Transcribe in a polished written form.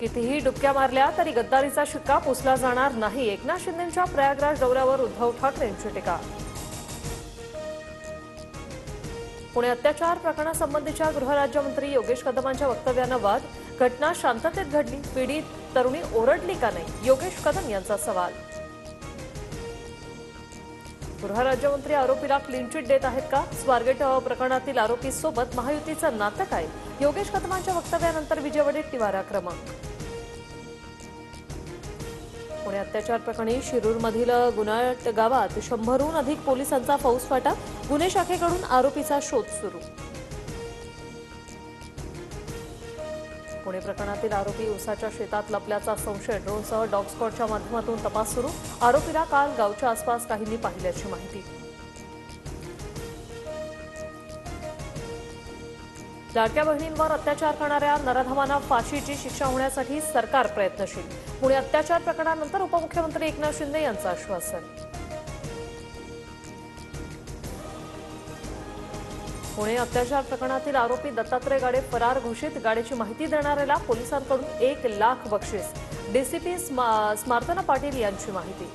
कितीही डुबक्या मारल्या तरी गद्दारीचा शिक्का पुसला जाणार नाही. एकनाथ शिंदेंच्या प्रयागराज दौऱ्यावर उद्धव ठाकरेंची टीका. पुणे अत्याचार प्रकरणासंबंधीच्या गृहराज्यमंत्री योगेश कदमांच्या वक्तव्यानं वाद. घटना शांततेत घडली, पीडित तरुणी ओरडली का नाही, योगेश कदम यांचा सवाल. गृहराज्यमंत्री आरोपीला क्लीन चिट देत आहेत का? स्वारगेट प्रकरणातील आरोपीसोबत महायुतीचं नातं काय? योगेश कदमांच्या वक्तव्यानंतर विजय वडेट्टीवार आक्रमक. पुणे अत्याचार प्रकरणी शिरूरमधील गुन्हाट गावात 100हून अधिक पोलिसांचा फौजफाटा. गुन्हे शाखेकडून आरोपीचा शोध सुरू. पुणे प्रकरणातील आरोपी उसाच्या शेतात लपल्याचा संशय. ड्रोनसह डॉग स्क्वॉडच्या माध्यमातून तपास सुरू. आरोपीला काल गावच्या आसपास काहींनी पाहिल्याची माहिती. लाडक्या बहिणींवर अत्याचार करणाऱ्या नराधमांना फाशीची शिक्षा होण्यासाठी सरकार प्रयत्नशील. पुणे अत्याचार प्रकरणानंतर उपमुख्यमंत्री एकनाथ शिंदे यांचं आश्वासन. पुणे अत्याचार प्रकरणातील आरोपी दत्तात्रय गाडे फरार घोषित. गाडेची माहिती देणाऱ्याला पोलिसांकडून 1 लाख बक्षीस. डीसीपी स्मार्तना पाटील यांची माहिती.